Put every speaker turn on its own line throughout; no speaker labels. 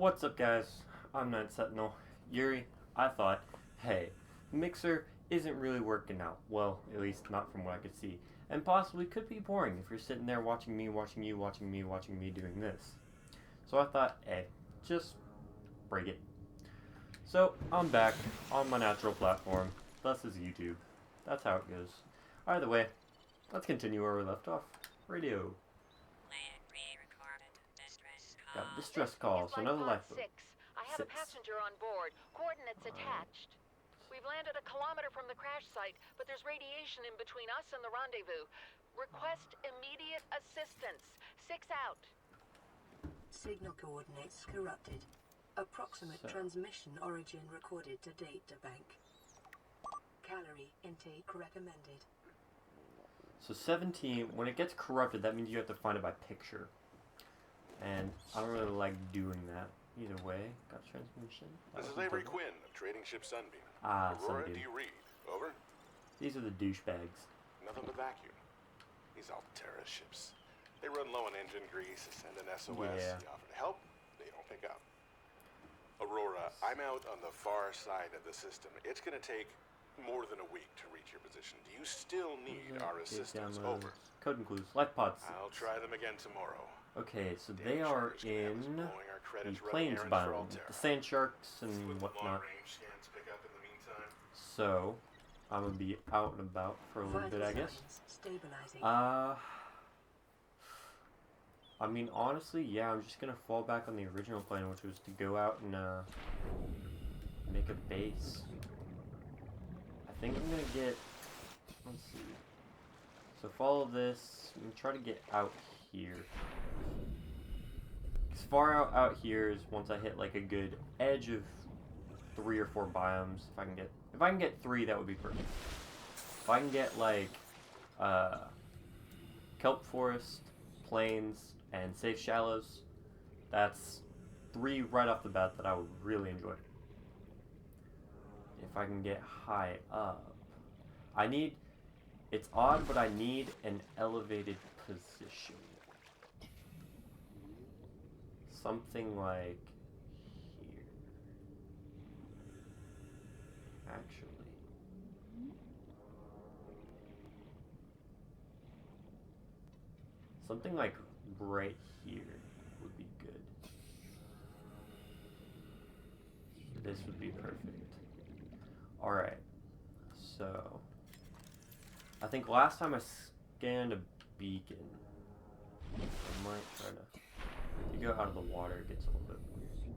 What's up, guys? I'm Night Sentinel. Yuri, I thought, hey, Mixer isn't really working out. Well, at least not from what I could see. And possibly could be boring if you're sitting there watching me, watching you, watching me, watching me doing this. So I thought, hey, just break it. So, I'm back on my natural platform. Thus is YouTube. That's how it goes. Either way, let's continue where we left off. Radio. Got distress call, so another lifeboat.
I have a passenger on board. Coordinates attached. We've landed a kilometer from the crash site, but there's radiation in between us and the rendezvous. Request immediate assistance. 6 out.
Signal coordinates corrupted. Approximate transmission origin recorded to data bank. Calorie intake recommended.
So 17, when it gets corrupted, that means you have to find it by picture. And I don't really like doing that. Either way, got transmission.
This is Avery Quinn of Trading Ship Sunbeam.
Aurora,
do you read? Over?
These are the douchebags.
Nothing but vacuum. These Altera ships. They run low on engine grease, send an SOS.
Yeah.
You offer to help, they don't pick up. Aurora, I'm out on the far side of the system. It's going to take more than a week to reach your position. Do you still need our assistance? Over.
Code and clues. Life pods.
I'll try them again tomorrow.
Okay, so they are in the plains biome, the sand sharks and whatnot. So, I'm gonna be out and about for a little bit, I guess. I mean, honestly, yeah, I'm just gonna fall back on the original plan, which was to go out and make a base. I think I'm gonna get. Let's see. So follow this. I'm gonna try to get out here. As far out here is once I hit like a good edge of 3 or 4 biomes. If I can get 3, that would be perfect. If I can get like kelp forest, plains, and safe shallows, that's 3 right off the bat that I would really enjoy. If I can get high up, it's odd, but I need an elevated position. Something like here. Actually. Something like right here would be good. This would be perfect. Alright. So, I think last time I scanned a beacon. I might try to. If you go out of the water, it gets a little bit weird.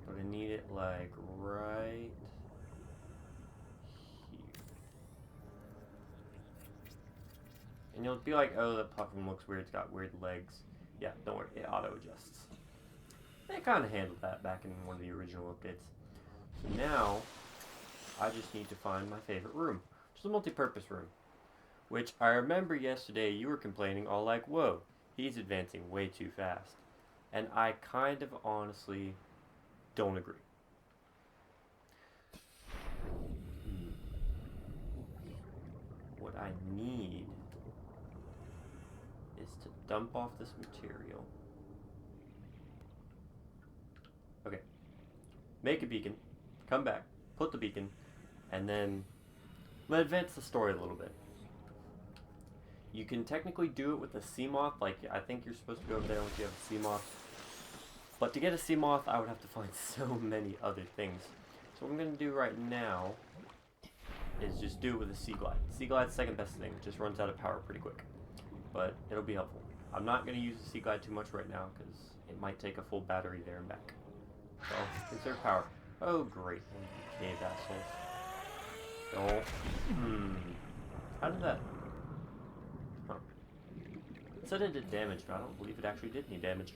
But I need it like right here. And you'll be like, oh, that platform looks weird. It's got weird legs. Yeah, don't worry. It auto adjusts. They kind of handled that back in one of the original updates. So now, I just need to find my favorite room, which is a multi-purpose room. Which I remember yesterday you were complaining all like, whoa, he's advancing way too fast. And I kind of honestly don't agree. What I need is to dump off this material. Okay. Make a beacon. Come back. Put the beacon. And then let's advance the story a little bit. You can technically do it with a Seamoth, like I think you're supposed to go over there once you have a Seamoth. But to get a Seamoth, I would have to find so many other things. So what I'm going to do right now is just do it with a Sea Glide. Sea Glide's second best thing, it just runs out of power pretty quick. But it'll be helpful. I'm not going to use the Sea Glide too much right now, because it might take a full battery there and back. So, conserve power. Oh great, cave assholes. Oh, How did that... It said it did damage, but I don't believe it actually did any damage.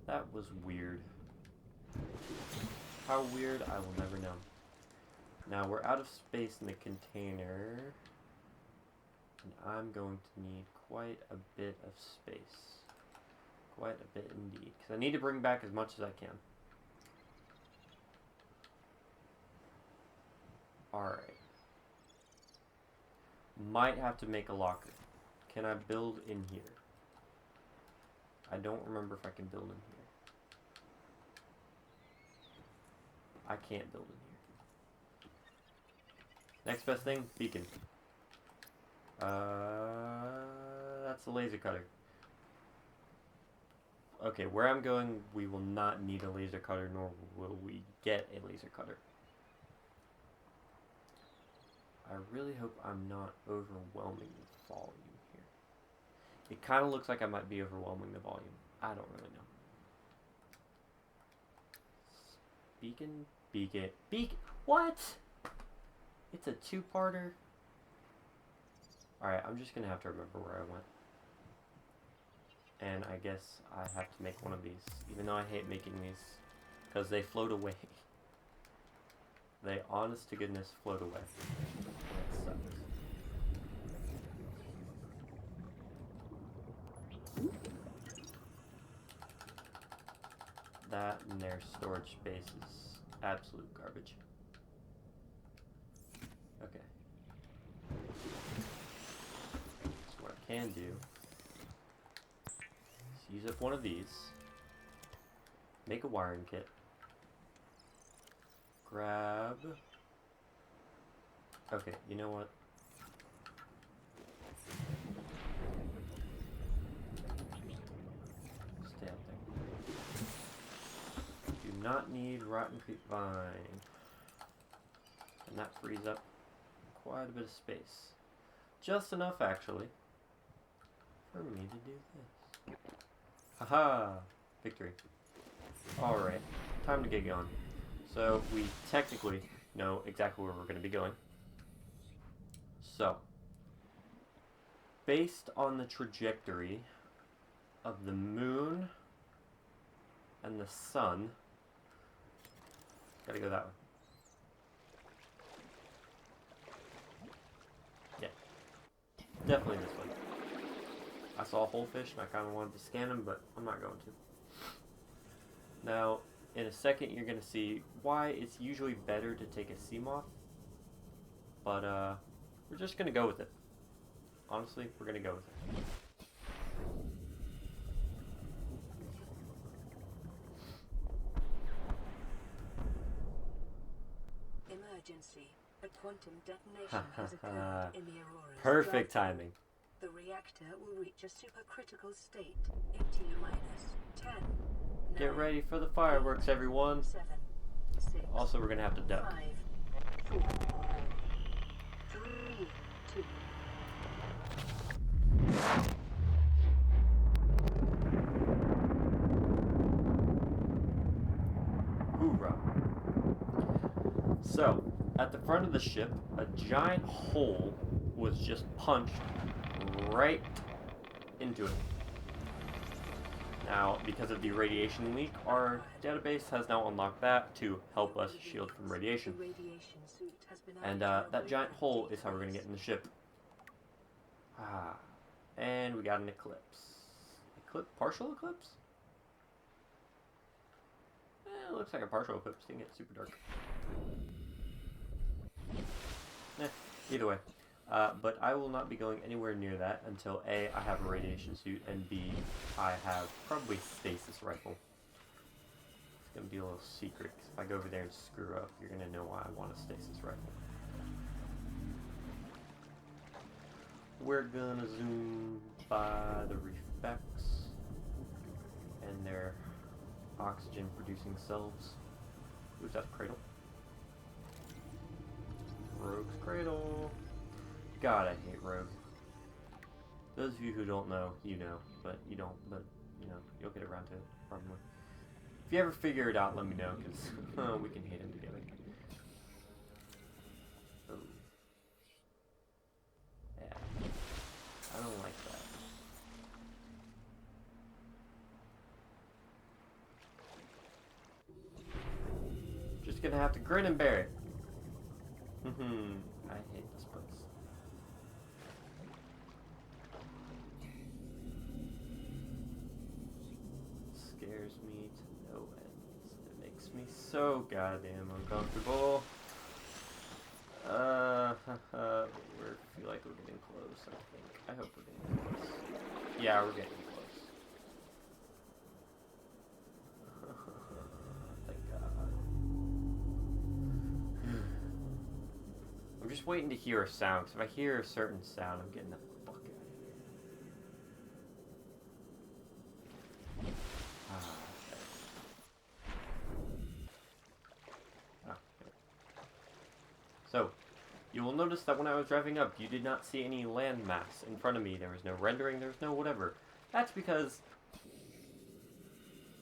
That was weird. How weird, I will never know. Now, we're out of space in the container. And I'm going to need quite a bit of space. Quite a bit indeed. Because I need to bring back as much as I can. Alright. Might have to make a locker. Can I build in here? I don't remember if I can build in here. I can't build in here. Next best thing, beacon. That's a laser cutter. Okay, where I'm going, we will not need a laser cutter, nor will we get a laser cutter. I really hope I'm not overwhelming the volume here. It kind of looks like I might be overwhelming the volume. I don't really know. Beacon, beacon, beacon. What? It's a two-parter. Alright, I'm just gonna have to remember where I went. And I guess I have to make one of these, even though I hate making these, because they float away. They, honest to goodness, float away. That sucks. That and their storage space is absolute garbage. Okay. So what I can do is use up one of these, make a wiring kit, grab... Okay, you know what? Stay out there. Do not need rotten creep vine. And that frees up quite a bit of space. Just enough, actually, for me to do this. Haha! Victory. Alright, time to get going. So, we technically know exactly where we're going to be going. So, based on the trajectory of the moon and the sun, gotta go that way. Yeah, definitely this way. I saw a whole fish and I kind of wanted to scan him, but I'm not going to. Now, in a second, you're going to see why it's usually better to take a sea moth, but we're just going to go with it. Honestly, we're going to go with it.
Emergency. A quantum detonation has occurred in the Aurora's
Perfect
drive.
timing.
The reactor will reach a supercritical state in T-10.
Get ready for the fireworks, everyone.
7, 6,
Also, we're going to have to duck.
5, 4, 3, 2.
Hoorah. So, at the front of the ship, a giant hole was just punched right into it. Now, because of the radiation leak, our database has now unlocked that to help us shield from radiation. And that giant hole is how we're going to get in the ship. Ah, and we got an eclipse. Partial eclipse? It looks like a partial eclipse. Didn't get super dark. Either way. But I will not be going anywhere near that until A, I have a radiation suit, and B, I have probably stasis rifle. It's going to be a little secret, because if I go over there and screw up, you're going to know why I want a stasis rifle. We're going to zoom by the reef backs and their oxygen-producing selves. Who's that cradle? Rogue's cradle. God, I hate Rogue. Those of you who don't know, you know, but you don't, but, you know, you'll get around to it, probably. If you ever figure it out, let me know, because we can hate him together. Oh. Yeah. I don't like that. Just gonna have to grin and bear it. I hate this place. Scares me to no ends. It makes me so goddamn uncomfortable. We feel like we're getting close, I think. I hope we're getting close. Yeah, we're getting close. Thank God. waiting to hear a sound, because if I hear a certain sound, I'm getting the fuck out of here. Okay. So, you will notice that when I was driving up, you did not see any landmass in front of me. There was no rendering, there was no whatever. That's because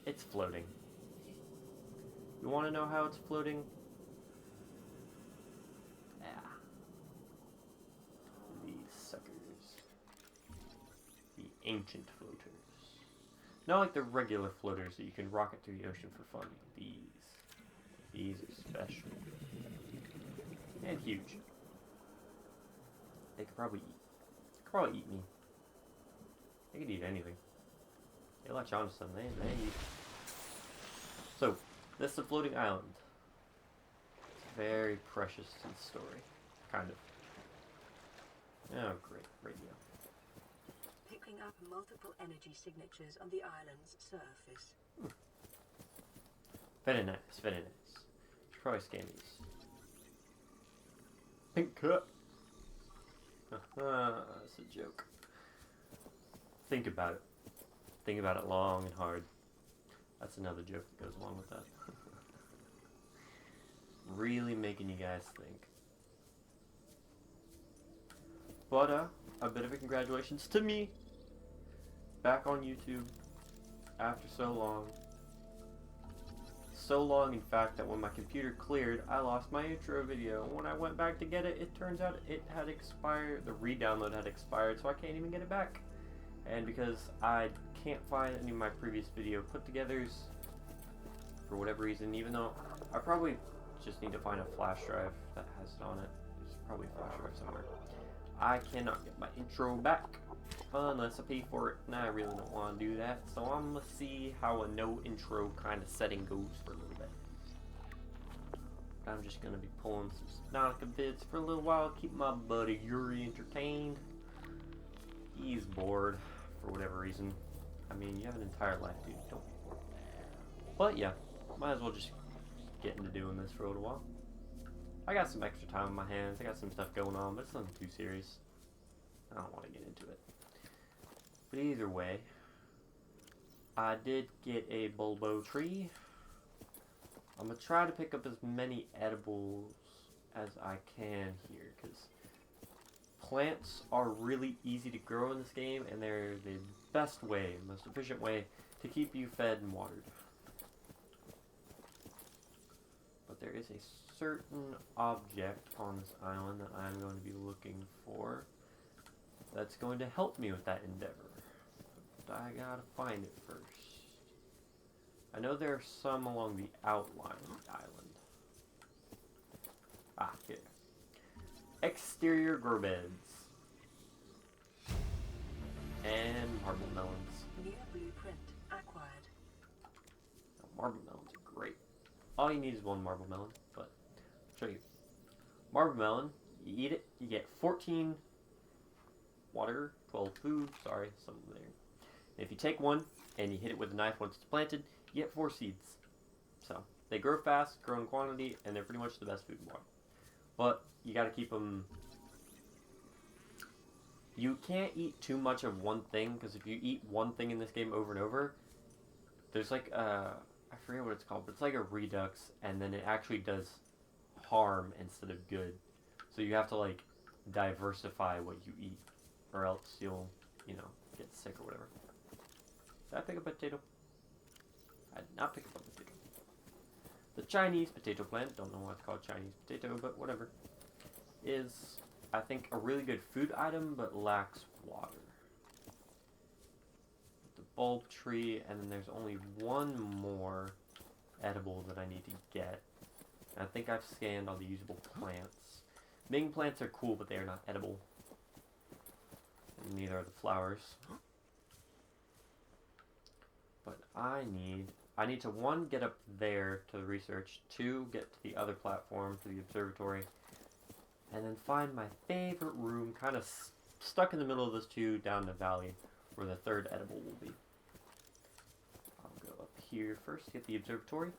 it's floating. You want to know how it's floating? Yeah. These suckers. The ancient floaters. Not like the regular floaters that you can rocket through the ocean for fun. These are special. And huge. They could probably eat me. They could eat anything. They latch onto something. They eat. So, this is a floating island. It's very precious to the story. Kind of. Oh, great. Radio.
Picking up multiple energy signatures on the island's surface.
Very nice, very nice. Should probably scan these. Pink cup. That's a joke. Think about it. Think about it long and hard. That's another joke that goes along with that. Really making you guys think. But, a bit of a congratulations to me. Back on YouTube. After so long. So long, in fact, that when my computer cleared, I lost my intro video. When I went back to get it, it turns out it had expired. The re-download had expired, so I can't even get it back. And because I can't find any of my previous video put-togethers, for whatever reason, even though I probably just need to find a flash drive that has it on it. There's probably a flash drive somewhere. I cannot get my intro back unless I pay for it, and I really don't want to do that. So I'm going to see how a no intro kind of setting goes for a little bit. I'm just going to be pulling some Subnautica vids for a little while, keep my buddy Yerry entertained. He's bored for whatever reason. I mean, you have an entire life, dude. Don't be bored. But yeah, might as well just get into doing this for a little while. I got some extra time on my hands. I got some stuff going on, but it's nothing too serious. I don't want to get into it. But either way, I did get a bulbo tree. I'm going to try to pick up as many edibles as I can here, because plants are really easy to grow in this game, and they're the best way, most efficient way to keep you fed and watered. But there is a certain object on this island that I'm going to be looking for that's going to help me with that endeavor. But I gotta find it first. I know there are some along the outline of the island. Ah, here. Exterior grow beds. And marble melons.
New blueprint acquired.
Now, marble melons are great. All you need is one marble melon, but I'll show you. Marble melon, you eat it, you get 14 water, 12 food, sorry, something there. And if you take one and you hit it with a knife once it's planted, you get 4 seeds. So, they grow fast, grow in quantity, and they're pretty much the best food in water. But you gotta keep them. You can't eat too much of one thing, because if you eat one thing in this game over and over, there's like I forget what it's called, but it's like a redux, and then it actually does harm instead of good. So you have to like diversify what you eat, or else you'll, get sick or whatever. Did I pick up a potato? I did not pick up a potato. The Chinese potato plant, don't know why it's called Chinese potato, but whatever, is, I think, a really good food item, but lacks water. The bulb tree, and then there's only one more edible that I need to get. And I think I've scanned all the usable plants. Ming plants are cool, but they are not edible. And neither are the flowers. But I need to, 1, get up there to the research, 2, get to the other platform, to the observatory, and then find my favorite room, kind of stuck in the middle of those 2 down the valley, where the 3rd edible will be. I'll go up here first, get the observatory.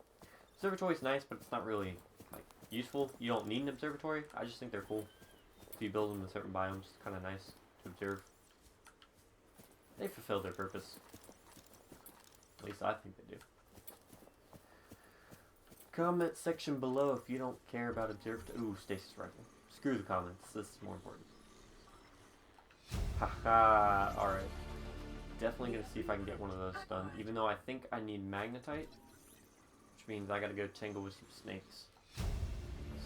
Observatory is nice, but it's not really, useful. You don't need an observatory. I just think they're cool. If you build them in certain biomes, it's kind of nice to observe. They fulfill their purpose. At least I think they do. Comment section below if you don't care about observed. Ooh, stasis rifle. Screw the comments. This is more important. Haha. Alright. Definitely gonna see if I can get one of those done. Even though I think I need magnetite. Which means I gotta go tangle with some snakes.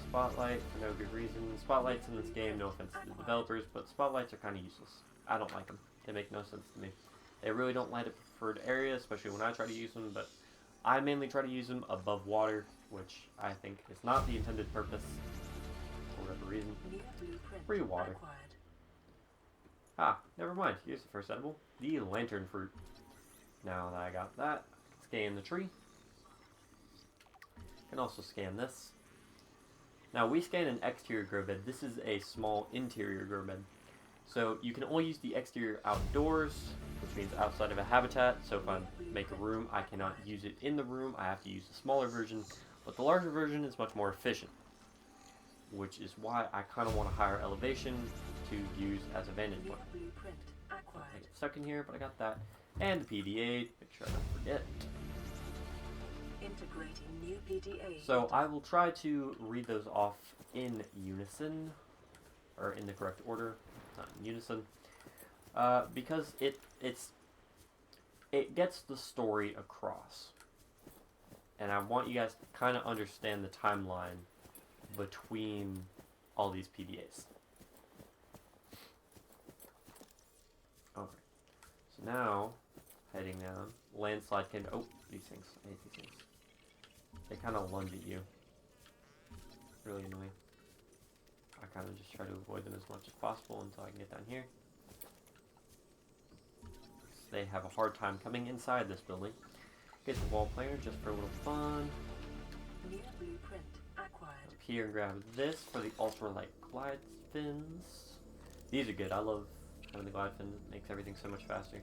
Spotlight for no good reason. Spotlights in this game, no offense to the developers, but spotlights are kind of useless. I don't like them. They make no sense to me. They really don't light up preferred areas, especially when I try to use them, but I mainly try to use them above water, which I think is not the intended purpose, for whatever reason. Free water. Ah, never mind. Here's the first edible. The lantern fruit. Now that I got that, scan the tree. Can also scan this. Now we scan an exterior grow bed. This is a small interior grow bed. So you can only use the exterior outdoors, which means outside of a habitat. So if I make a room, I cannot use it in the room. I have to use the smaller version, but the larger version is much more efficient, which is why I kind of want a higher elevation to use as a vantage point. I get stuck in here, but I got that. And the PDA, make sure I don't forget.
Integrating new PDA.
So I will try to read those off in unison, or in the correct order, not in unison, because it gets the story across, and I want you guys to kind of understand the timeline between all these PDAs. Alright, so now heading down, landslide can. Oh, these things. I hate these things. They kind of lunge at you. Really annoying. I kind of just try to avoid them as much as possible until I can get down here. They have a hard time coming inside this building. Get the wall planer just for a little fun.
New blueprint acquired.
Up here and grab this for the ultralight glide fins. These are good. I love having the glide fin. It makes everything so much faster.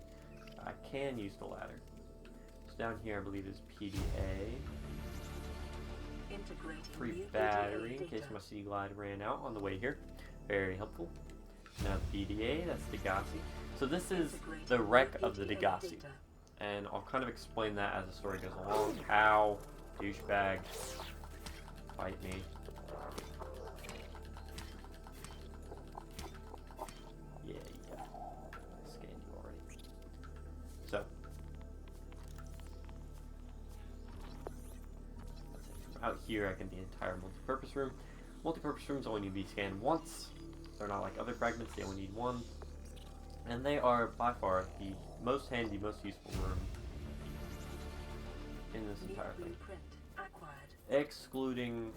I can use the ladder. So down here I believe is PDA. Free battery in case my sea glide ran out on the way here. Very helpful. Now PDA, that's Degassi. So this is the wreck of the Degassi. And I'll kind of explain that as the story goes along. Ow, douchebag. Fight me. Yeah, I scanned you already. So. Out here, I can the entire multi-purpose room. Multi-purpose rooms only need to be scanned once. They're not like other fragments, they only need one. And they are by far the most handy, most useful room in this entire thing. Excluding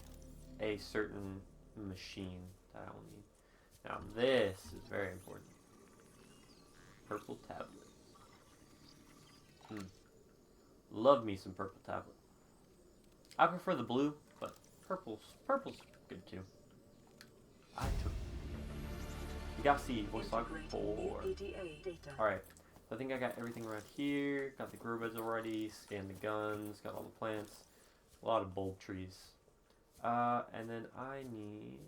a certain machine that I will need. Now this is very important. Purple tablet. Love me some purple tablet. I prefer the blue, but purple's good too. I took Degassi voice log 4. Alright, so I think I got everything around here. Got the grow beds already, scanned the guns, got all the plants. A lot of bulb trees. And then I need...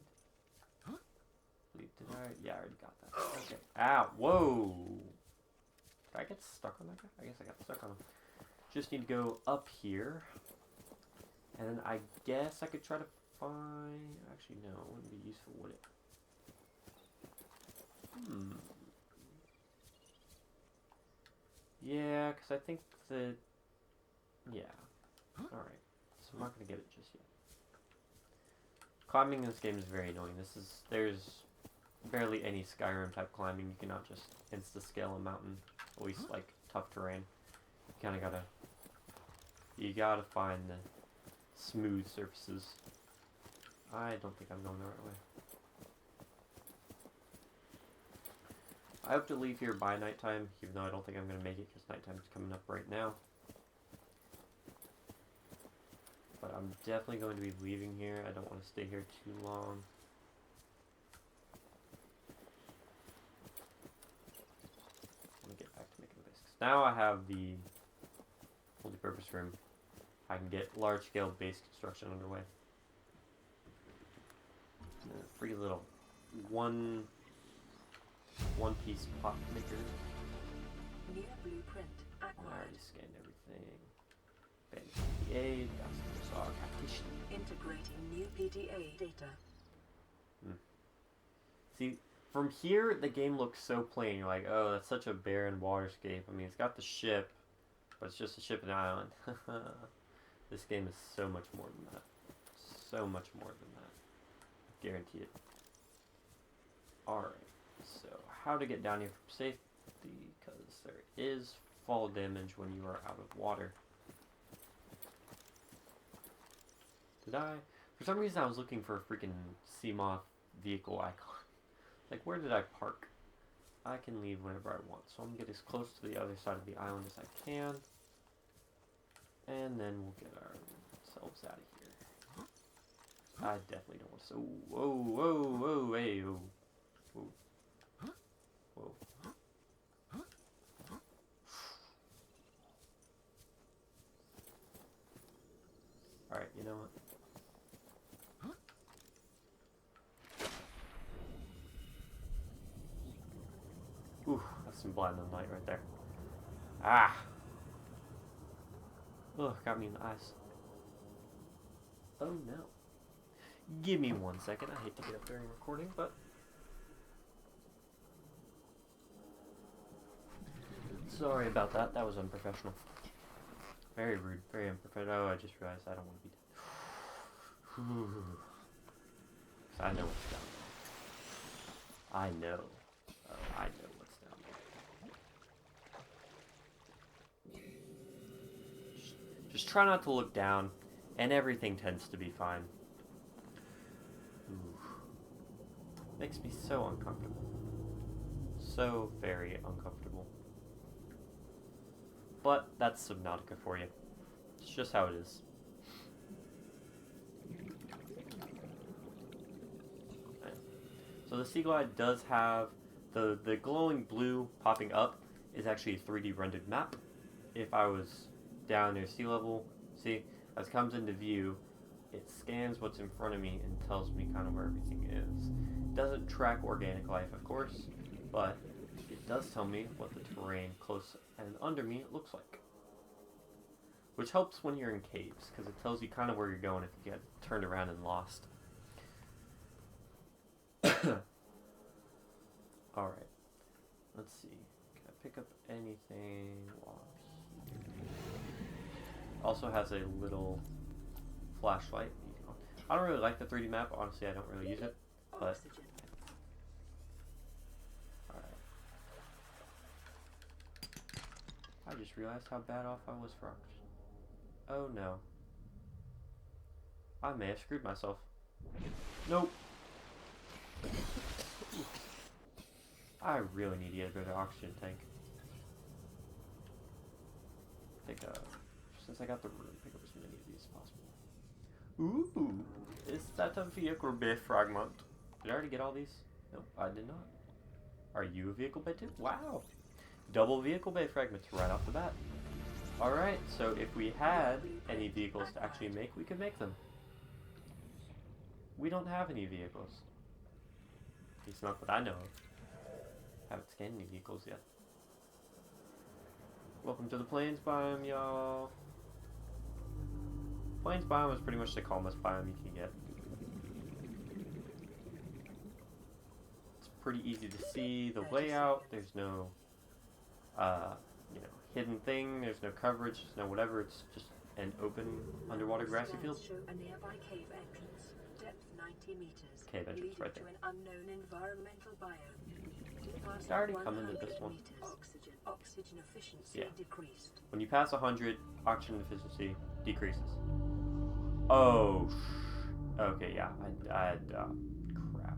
Did I? Yeah, I already got that. Okay. Ow, whoa! Did I get stuck on that guy? I guess I got stuck on him. Just need to go up here. And then I guess I could try to find... Actually, no, it wouldn't be useful, would it? Yeah, because I think that... Yeah. Alright. So I'm not going to get it just yet. Climbing in this game is very annoying. There's barely any Skyrim type climbing. You cannot just insta-scale a mountain. At least, like, tough terrain. You kind of gotta... You gotta find the smooth surfaces. I don't think I'm going the right way. I hope to leave here by nighttime, even though I don't think I'm going to make it because nighttime's coming up right now. But I'm definitely going to be leaving here. I don't want to stay here too long. Let me get back to making this. Now I have the multi-purpose room. I can get large-scale base construction underway. And a free little one piece pot maker.
New blueprint
I
acquired.
already scanned everything. PDA, that's our partition.
Integrating new PDA data.
See, from here the game looks so plain. You're like, oh, that's such a barren waterscape. I mean, it's got the ship, but it's just a ship and an island. This game is so much more than that. So much more than that. Guarantee it. Alright, so how to get down here from safety, because there is fall damage when you are out of water. Did I? For some reason I was looking for a freaking Seamoth vehicle icon. Like, where did I park? I can leave whenever I want, so I'm going to get as close to the other side of the island as I can. And then we'll get ourselves out of here. I definitely don't want to. So, whoa, hey, whoa. Whoa. Alright, you know what? Ooh, that's some blinding light right there. Ah! Ugh, got me in the eyes. Oh no. Give me 1 second. I hate to get up during recording, but... Sorry about that. That was unprofessional. Very rude. Very unprofessional. Oh, I just realized I don't want to be dead. So I know what's down there. I know. Oh, I know what's down there. Just try not to look down, and everything tends to be fine. Ooh. Makes me so uncomfortable. So very uncomfortable. But that's Subnautica for you. It's just how it is. So the Sea Glide does have the glowing blue popping up is actually a 3D rendered map. If I was down near sea level, see, as it comes into view, it scans what's in front of me and tells me kind of where everything is. It doesn't track organic life, of course, but it does tell me what the terrain close and under me looks like. Which helps when you're in caves, because it tells you kind of where you're going if you get turned around and lost. Alright, let's see. Can I pick up anything while I'm here? Also has a little flashlight. I don't really like the 3D map. Honestly, I don't really use it. But
Oxygen.
alright. I just realized how bad off I was for oxygen. Oh no. I may have screwed myself. Nope. I really need to get a better oxygen tank. Since I got the room, pick up as many of these as possible. Ooh, is that a vehicle bay fragment? Did I already get all these? Nope, I did not. Are you a vehicle bay too? Wow. Double vehicle bay fragments right off the bat. Alright, so if we had any vehicles to actually make, we could make them. We don't have any vehicles. At least not that I know of. Haven't scanned any vehicles yet. Welcome to the Plains biome, y'all. Plains biome is pretty much the calmest biome you can get. It's pretty easy to see the layout. There's no, hidden thing. There's no coverage. There's no whatever. It's just an open underwater grassy field.
Scans show a nearby cave entrance, depth 90 meters.
Cave entrance
leading
right there.
to an unknown environmental biome.
Did I already come into this one?
Oxygen efficiency
Yeah.
decreased.
When you pass 100, oxygen efficiency decreases. Oh, okay, yeah, crap.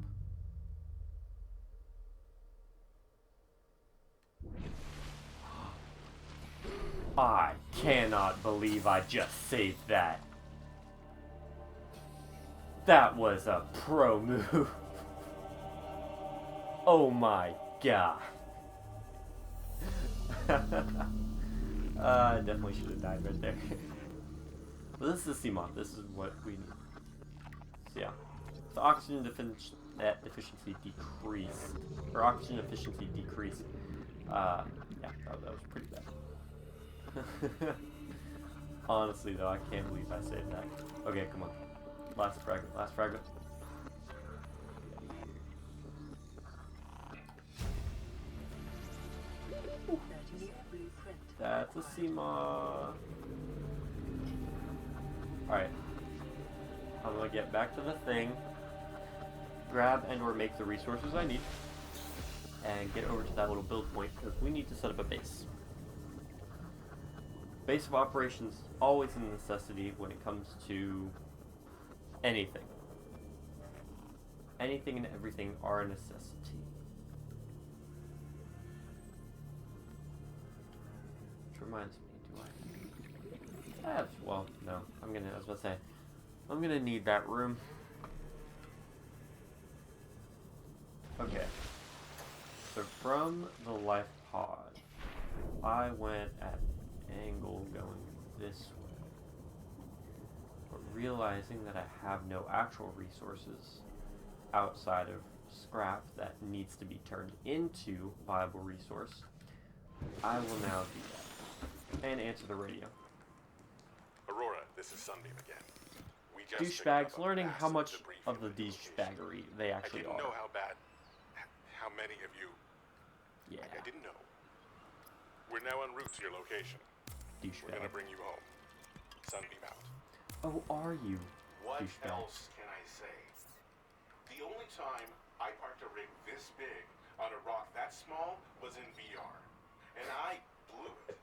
I cannot believe I just saved that. That was a pro move. Oh my god. I definitely should have died right there. But this is Seamoth. This is what we need. So yeah. The oxygen that efficiency decreased, or oxygen efficiency decreased. Yeah, that was pretty bad. Honestly, though, I can't believe I saved that. Okay, come on. Last fragment, last fragment. That's a Seamoth. Alright. I'm gonna get back to the thing. Grab and or make the resources I need. And get over to that little build point, because we need to set up a base. Base of operations, always a necessity when it comes to anything. Anything and everything are a necessity. Which reminds me, do I have, well, no, I was about to say, I'm gonna need that room. Okay. So from the life pod, I went at an angle going this way. But realizing that I have no actual resources outside of scrap that needs to be turned into viable resource, I will now do that. And answer the radio.
Aurora, this is Sunbeam again. We just picked
Douchebags
up a
learning how
massive
much
debris
of the
field location.
douchebaggery they actually
I didn't
are.
know how many of you.
Yeah,
I didn't know. We're now en route to your location. We're
douchebag.
gonna bring you home. Sunbeam out.
Oh, are you?
What
Douchebag.
else can I say? The only time I parked a rig this big on a rock that small was in VR. And I blew it.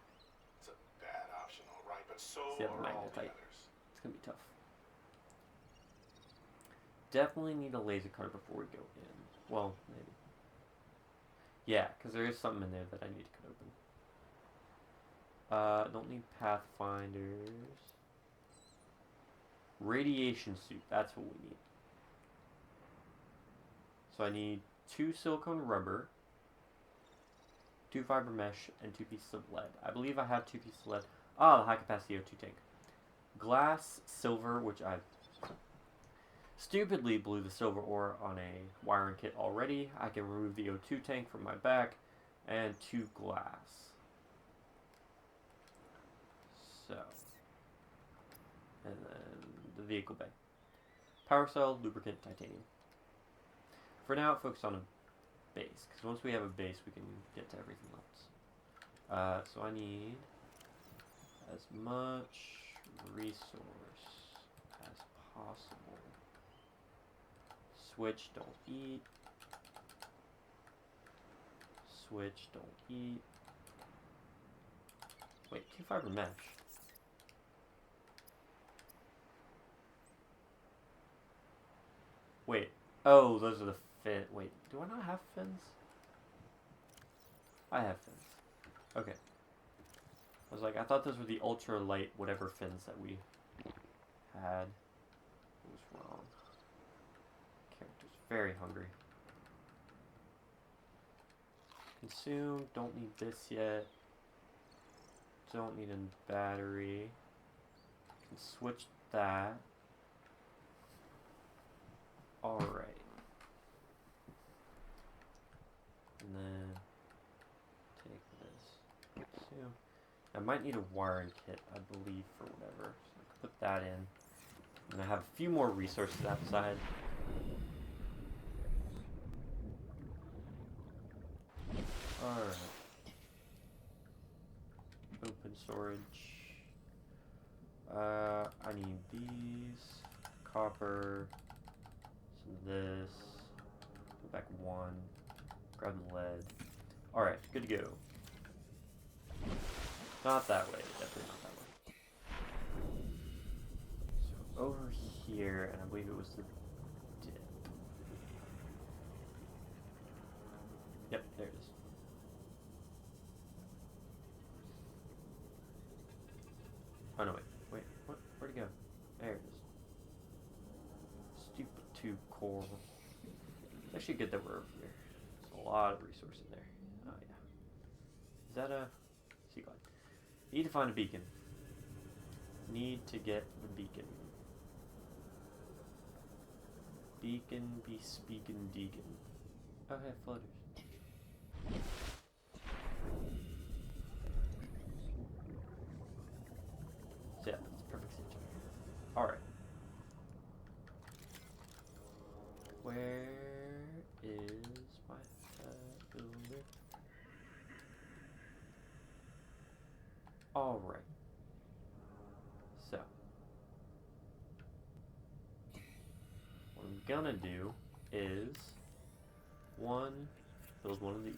It's a bad option, alright, but so
See, I have
are all the
magnetite.
others.
It's gonna be tough. Definitely need a laser cutter before we go in. Well, maybe. Yeah, because there is something in there that I need to cut open. Don't need pathfinders. Radiation suit, that's what we need. So I need 2 silicone rubber, 2 fiber mesh, and 2 pieces of lead. I believe I have 2 pieces of lead. Ah, the high capacity O2 tank. Glass, silver, which I stupidly blew the silver ore on a wiring kit already. I can remove the O2 tank from my back, and 2 glass. So, and then the vehicle bay. Power cell, lubricant, titanium. For now, focus on a base, because once we have a base, we can get to everything else. So I need as much resource as possible. Switch, don't eat. Switch, don't eat. Wait, 2 fiber mesh. Wait. Oh, those are the fin. Wait, do I not have fins? I have fins. Okay. I was like, I thought those were the ultra light whatever fins that we had. I was wrong. Character's very hungry. Consume, don't need this yet. Don't need a battery. Can switch that. Alright. And then take this. Consume. I might need a wiring kit, I believe, for whatever. So I can put that in. And I have a few more resources outside. Alright. Open storage. I need these. Copper. Some of this. Go back 1. Grab the lead. Alright, good to go. Not that way, definitely not that way. So over here, and I believe it was the dip. Yep, there it is. Oh no, wait, what? Where'd it go? There it is. Stupid tube core. It's actually good that we're over here. There's a lot of resource in there. Oh yeah. Is that a sea glide? Need to find a beacon. Need to get the beacon. Deacon be speaking deacon. Oh, hey, floaters. So yeah, that's perfect situation. Alright. Where is my builder? Alright. So. What I'm gonna do is build one of these.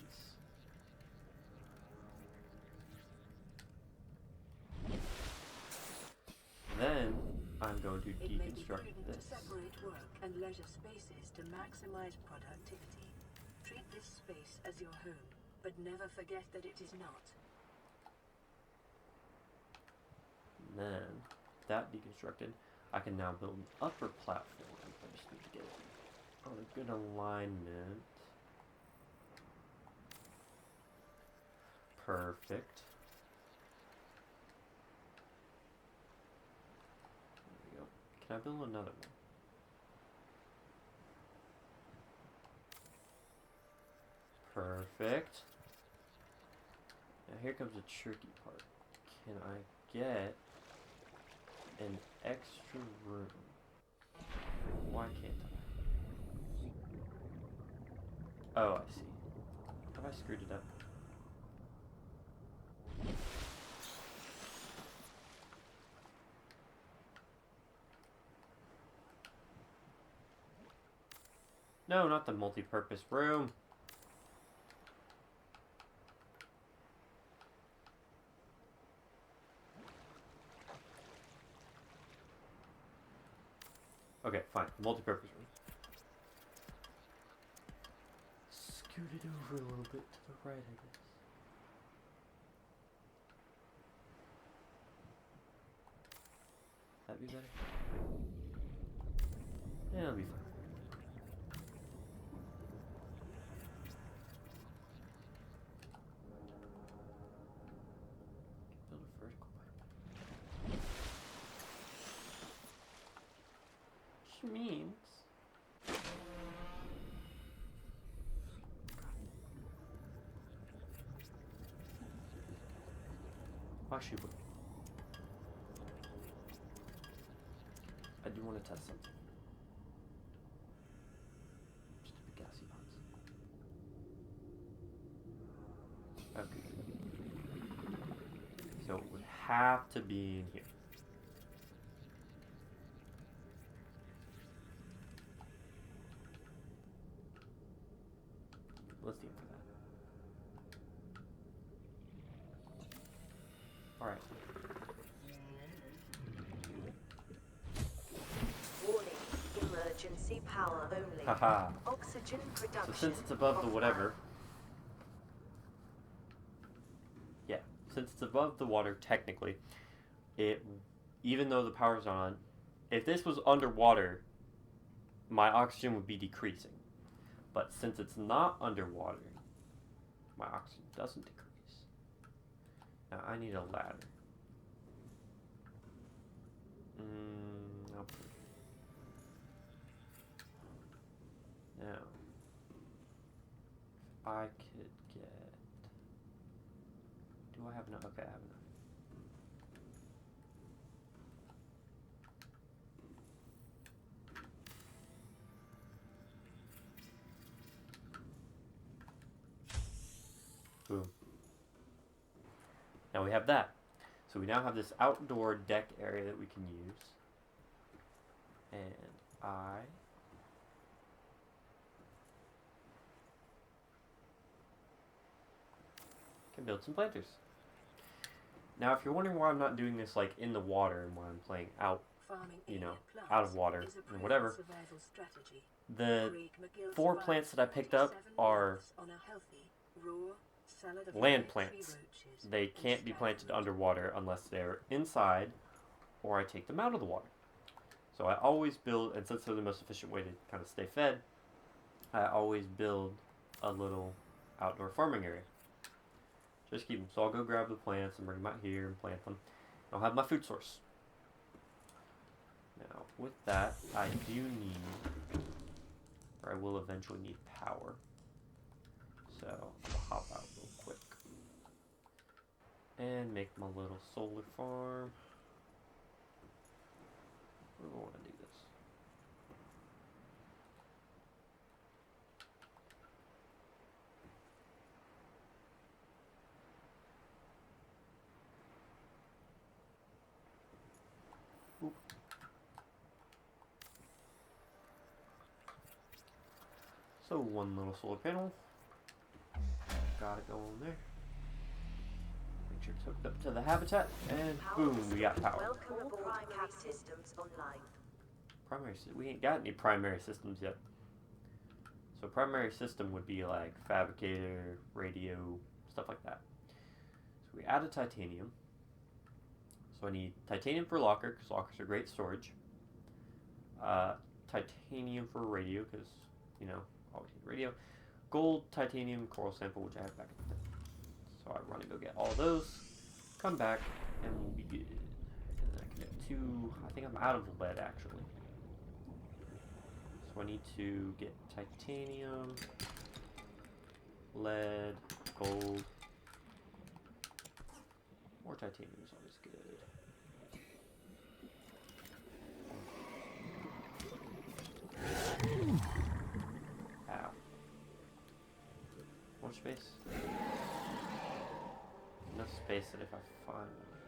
Then I'm going to
It may be
deconstruct
prudent
this.
to separate work and leisure spaces to maximize productivity. Treat this space as your home, but never forget that it is not.
And then, that deconstructed, I can now build an upper platform. I just need to get it on a good alignment. Perfect. There we go. Can I build another one? Perfect. Now here comes the tricky part. Can I get an extra room? Why can't I? Oh, I see. Have I screwed it up? No, not the multi-purpose room. Okay, fine. Multi-purpose room. Scoot it over a little bit to the right, I guess. That'd be better. Yeah, it'll be fine. Build a vertical pipe. Which means actually, wait. I do want to test something. Just a gassy box. Okay. So it would have to be in here. Let's aim for that. Alright.
Warning, emergency power only.
Haha.
Oxygen production.
So since it's above the
offline.
whatever. Yeah. Since it's above the water, technically, even though the power's on, if this was underwater, my oxygen would be decreasing. But since it's not underwater, my oxygen doesn't decrease. Now I need a ladder. I'll put it here. Now, if I could get... Do I have enough? Okay, I have enough. Boom. Now we have that. So we now have this outdoor deck area that we can use. And I can build some planters. Now if you're wondering why I'm not doing this like in the water and why I'm playing out, you know, out of water and whatever, the 4 plants that I picked up are land plants. They can't be planted underwater unless they're inside or I take them out of the water. So I always build, and since they're the most efficient way to kind of stay fed, I always build a little outdoor farming area. Just keep them. So I'll go grab the plants and bring them out here and plant them. I'll have my food source. Now, with that, I do need where I will eventually need power. So I'll hop out real quick and make my little solar farm. Where do I want to do this? Oop. So one little solar panel. Got it going there. Make sure it's hooked up to the habitat, and boom, we got power.
Welcome aboard primary systems online.
We ain't got any primary systems yet. So primary system would be like fabricator, radio, stuff like that. So we added titanium. So I need titanium for locker, because lockers are great storage. Titanium for radio, because, you know, always need radio. Gold, titanium, coral sample, which I have back in the thing. So I run and go get all those, come back, and we'll be good. And then I can get two, I think I'm out of lead actually. So I need to get titanium, lead, gold. More titanium is always good. Ow. More space? Enough space that if I find one.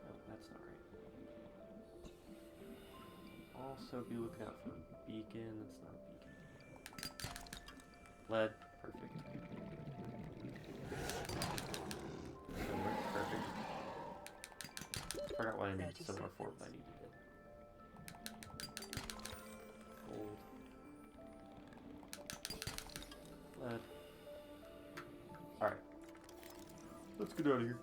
No, that's not right. Also be looking out for a beacon. That's not a beacon. Lead. Perfect. Silver. Perfect. Forgot what I need silver for, but I needed it. Gold. Lead. Alright. Let's get out of here.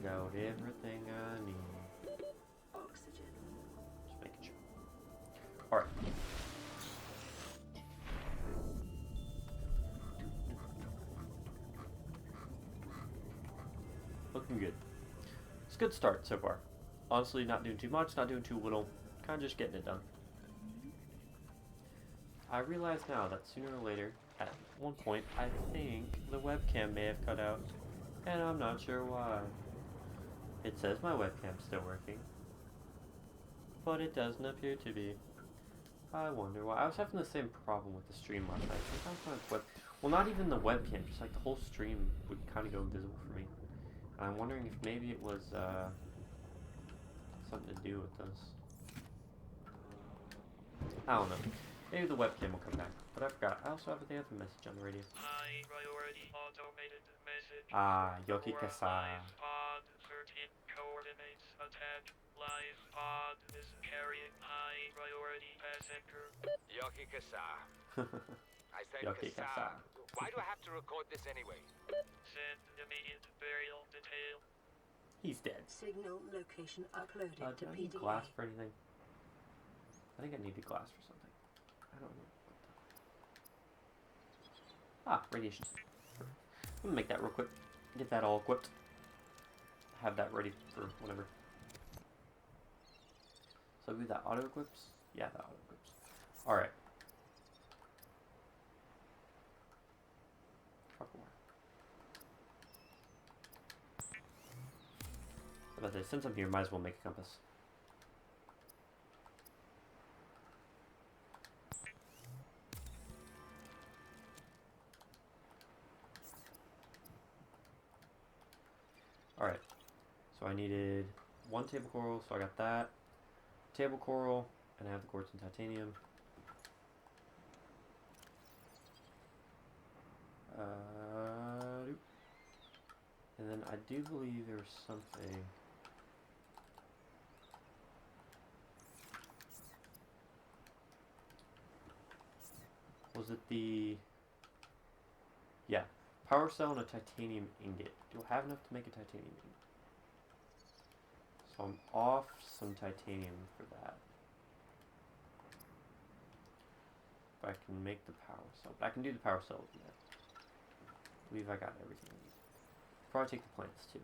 Got everything I need.
Oxygen.
Just making sure. Alright. Looking good. It's a good start so far. Honestly, not doing too much, not doing too little. Kind of just getting it done. I realize now that sooner or later, at one point, I think the webcam may have cut out. And I'm not sure why. It says my webcam's still working. But it doesn't appear to be. I wonder why. I was having the same problem with the stream last night. Sometimes my well, not even the webcam, just like the whole stream would kind of go invisible for me. And I'm wondering if maybe it was something to do with this. I don't know. Maybe the webcam will come back. But I forgot. I also have a message on the radio.
High priority automated message.
Yoki Kasai.
Pod 13 coordinates attack. Live pod is carrying high priority passenger.
Yoki Kasa. I said
Yoki
Kasa.
Kasa.
Why do I have to record this anyway?
Send immediate burial detail.
He's dead.
Signal location uploaded
Do
to
I need
PDA.
glass for anything? I think I need the glass for something. I don't know. Radiation. I'm gonna make that real quick. Get that all equipped. Have that ready for whenever. So do that auto equips? Yeah, that auto equips. Alright. But since I'm here, might as well make a compass. Alright, so I needed one table coral, so I got that. Table coral, and I have the quartz and titanium. And then I do believe there was something. Was it the... Yeah. Power cell and a titanium ingot. Do I have enough to make a titanium ingot? So I'm off some titanium for that. But I can make the power cell. But I can do the power cell with that. I believe I got everything I need. Probably take the plants too.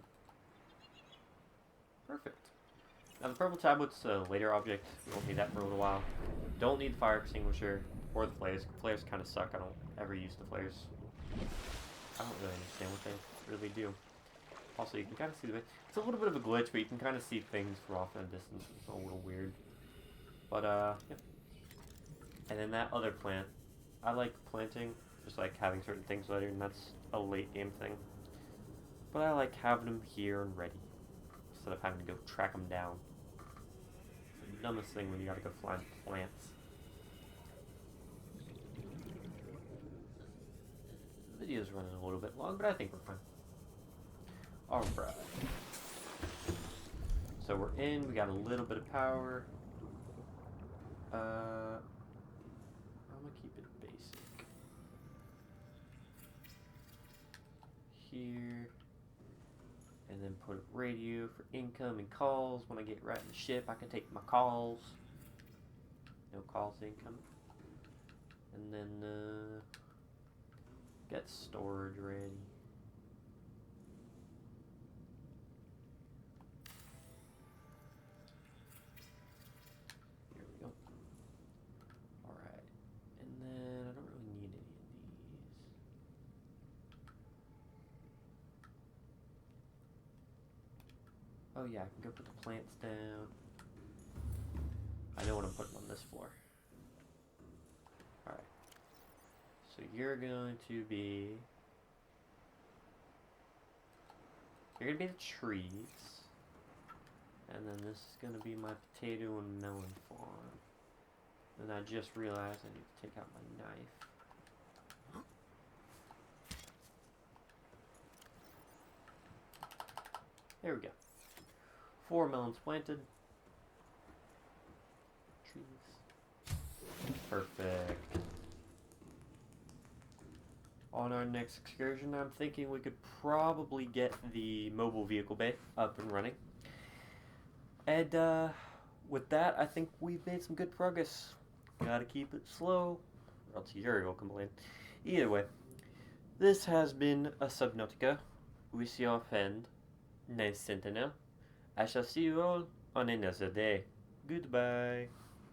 Perfect. Now the purple tablet's a later object. We won't need that for a little while. Don't need the fire extinguisher or the flares. Flares kind of suck. I don't ever use the flares. I don't really understand what they really do. Also, you can kind of see the way. It's a little bit of a glitch, but you can kind of see things from off in the distance. It's a little weird. But, yeah. And then that other plant. I like planting, just like having certain things later, and that's a late game thing. But I like having them here and ready, instead of having to go track them down. It's the dumbest thing when you gotta go find plants. The video's running a little bit long, but I think we're fine. Alright. So we're in, we got a little bit of power. I'm gonna keep it basic. Here. And then put a radio for incoming calls. When I get right in the ship, I can take my calls. No calls incoming. And then, get storage ready. Here we go. Alright. And then, I don't really need any of these. Oh yeah, I can go put the plants down. I know what I'm putting on this floor. Alright. So you're going to be... You're going to be the trees. And then this is going to be my potato and melon farm. And I just realized I need to take out my knife. There we go. 4 melons planted. Trees. Perfect. On our next excursion, I'm thinking we could probably get the mobile vehicle bay up and running. And with that, I think we've made some good progress. Gotta keep it slow, or else Yerry will complain. Either way, this has been a Subnautica. We see you offhand. Nice sentinel. I shall see you all on another day. Goodbye.